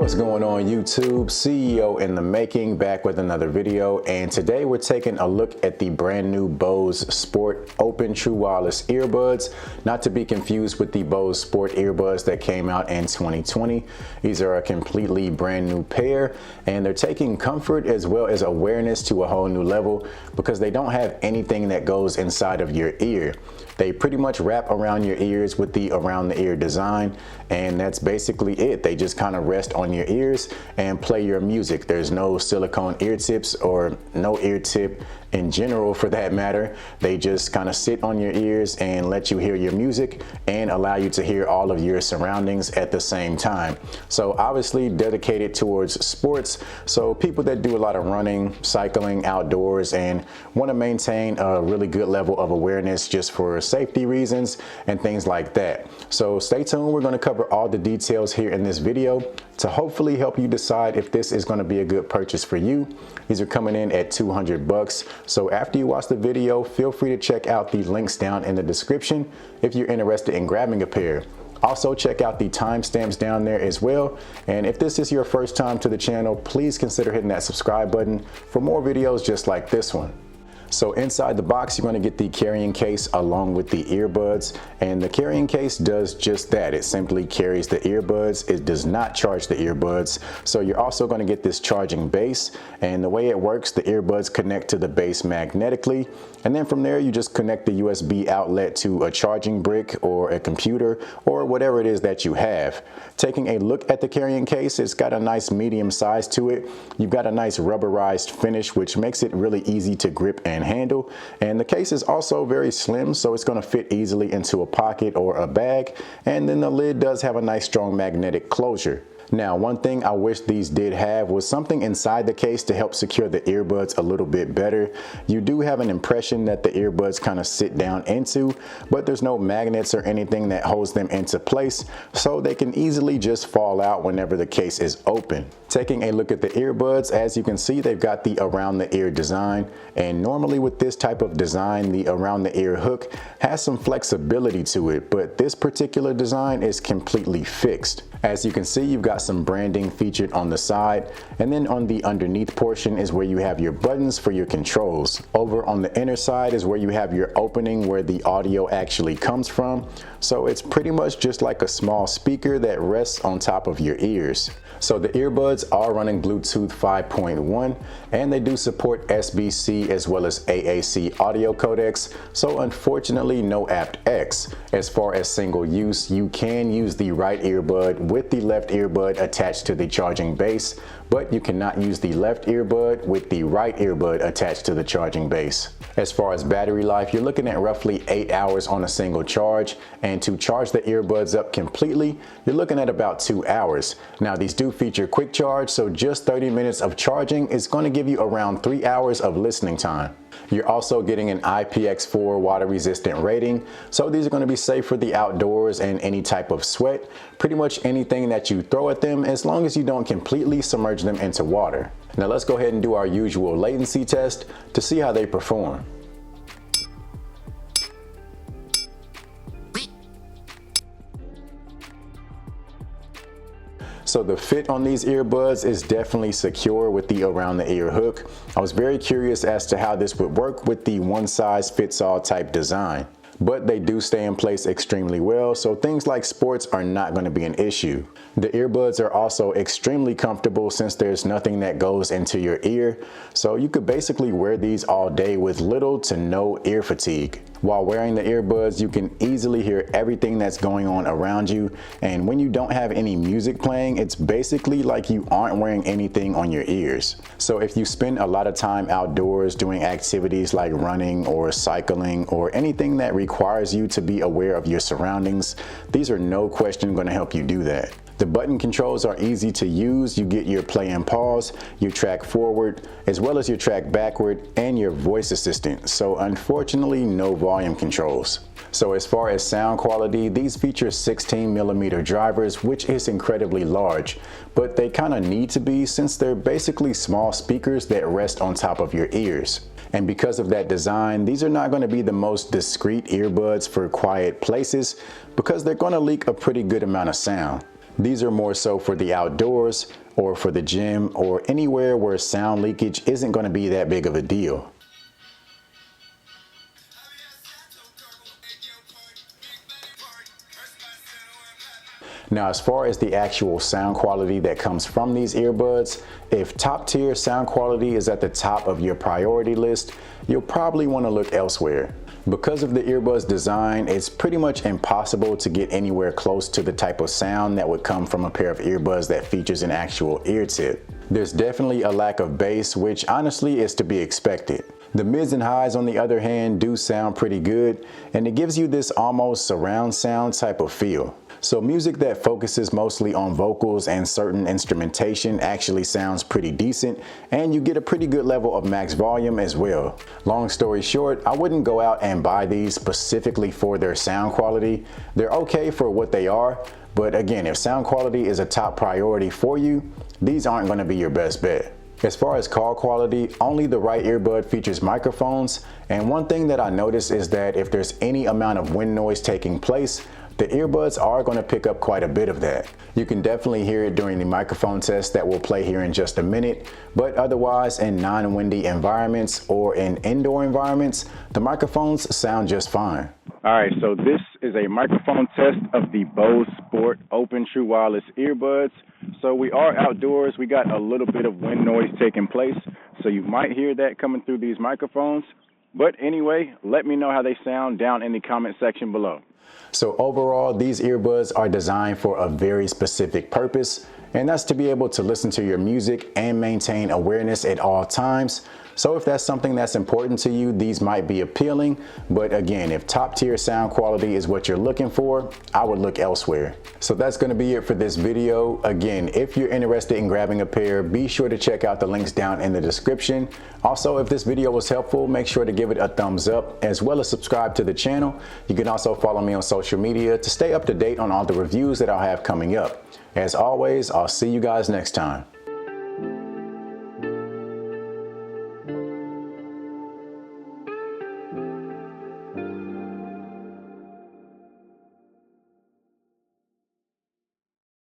What's going on YouTube? CEO in the making, back with another video, and today we're taking a look at the brand new Bose Sport Open True Wireless Earbuds, not to be confused with the Bose Sport earbuds that came out in 2020. These are a completely brand new pair, and they're taking comfort as well as awareness to a whole new level because they don't have anything that goes inside of your ear. They pretty much wrap around your ears with the around the ear design, and that's basically it. They just kind of rest on your ears and play your music. There's no silicone ear tips or no ear tip in general for that matter. They just kind of sit on your ears and let you hear your music and allow you to hear all of your surroundings at the same time. So obviously dedicated towards sports, so people that do a lot of running, cycling, outdoors, and want to maintain a really good level of awareness just for safety reasons and things like that. So stay tuned. We're going to cover all the details here in this video to hopefully help you decide if this is going to be a good purchase for you. These are coming in at $200. So after you watch the video, feel free to check out the links down in the description if you're interested in grabbing a pair. Also check out the timestamps down there as well. And if this is your first time to the channel, please consider hitting that subscribe button for more videos just like this one. So inside the box, you're going to get the carrying case along with the earbuds, and the carrying case does just that. It simply carries the earbuds. It does not charge the earbuds. So you're also going to get this charging base, and the way it works, the earbuds connect to the base magnetically, and then from there you just connect the USB outlet to a charging brick or a computer or whatever it is that you have. Taking a look at the carrying case, it's got a nice medium size to it. You've got a nice rubberized finish, which makes it really easy to grip and handle, and the case is also very slim, so it's going to fit easily into a pocket or a bag, and then the lid does have a nice strong magnetic closure. Now, one thing I wish these did have was something inside the case to help secure the earbuds a little bit better. You do have an impression that the earbuds kind of sit down into, but there's no magnets or anything that holds them into place, so they can easily just fall out whenever the case is open. Taking a look at the earbuds, as you can see, they've got the around the ear design, and normally with this type of design, the around the ear hook has some flexibility to it, but this particular design is completely fixed. As you can see, you've got some branding featured on the side, and then on the underneath portion is where you have your buttons for your controls. Over on the inner side is where you have your opening where the audio actually comes from. So it's pretty much just like a small speaker that rests on top of your ears. So the earbuds are running Bluetooth 5.1, and they do support SBC as well as AAC audio codecs, so unfortunately no aptX. As far as single use, you can use the right earbud with the left earbud attached to the charging base, but you cannot use the left earbud with the right earbud attached to the charging base. As far as battery life, you're looking at roughly 8 hours on a single charge, and to charge the earbuds up completely, you're looking at about 2 hours. Now these do feature quick charge, so just 30 minutes of charging is going to give you around 3 hours of listening time. You're also getting an IPX4 water resistant rating, so these are going to be safe for the outdoors and any type of sweat, pretty much anything that you throw at them, as long as you don't completely submerge them into water. Now let's go ahead and do our usual latency test to see how they perform. So the fit on these earbuds is definitely secure with the around the ear hook. I was very curious as to how this would work with the one size fits all type design, but they do stay in place extremely well, so things like sports are not going to be an issue. The earbuds are also extremely comfortable since there's nothing that goes into your ear, so you could basically wear these all day with little to no ear fatigue. While wearing the earbuds, you can easily hear everything that's going on around you, and when you don't have any music playing, it's basically like you aren't wearing anything on your ears. So if you spend a lot of time outdoors doing activities like running or cycling or anything that requires you to be aware of your surroundings, these are no question going to help you do that. The button controls are easy to use. You get your play and pause, your track forward, as well as your track backward, and your voice assistant. So unfortunately, no volume controls. So as far as sound quality, these feature 16mm drivers, which is incredibly large, but they kind of need to be since they're basically small speakers that rest on top of your ears. And because of that design, these are not going to be the most discreet earbuds for quiet places because they're going to leak a pretty good amount of sound. These are more so for the outdoors or for the gym or anywhere where sound leakage isn't going to be that big of a deal. Now, as far as the actual sound quality that comes from these earbuds, if top tier sound quality is at the top of your priority list, you'll probably want to look elsewhere. Because of the earbuds design, it's pretty much impossible to get anywhere close to the type of sound that would come from a pair of earbuds that features an actual ear tip. There's definitely a lack of bass, which honestly is to be expected. The mids and highs, on the other hand, do sound pretty good, and it gives you this almost surround sound type of feel. So music that focuses mostly on vocals and certain instrumentation actually sounds pretty decent, and you get a pretty good level of max volume as well. Long story short, I wouldn't go out and buy these specifically for their sound quality. They're okay for what they are, but again, if sound quality is a top priority for you, these aren't going to be your best bet. As far as call quality, only the right earbud features microphones, and one thing that I noticed is that if there's any amount of wind noise taking place, the earbuds are going to pick up quite a bit of that. You can definitely hear it during the microphone test that we'll play here in just a minute, but otherwise in non-windy environments or in indoor environments, the microphones sound just fine. All right, so this is a microphone test of the Bose Sport Open True Wireless Earbuds. So we are outdoors, we got a little bit of wind noise taking place, so you might hear that coming through these microphones. But anyway, let me know how they sound down in the comment section below. So overall, these earbuds are designed for a very specific purpose, and that's to be able to listen to your music and maintain awareness at all times. So if that's something that's important to you, these might be appealing. But again, if top tier sound quality is what you're looking for, I would look elsewhere. So that's going to be it for this video. Again, if you're interested in grabbing a pair, be sure to check out the links down in the description. Also, if this video was helpful, make sure to give it a thumbs up as well as subscribe to the channel. You can also follow me on social media to stay up to date on all the reviews that I'll have coming up. As always, I'll see you guys next time.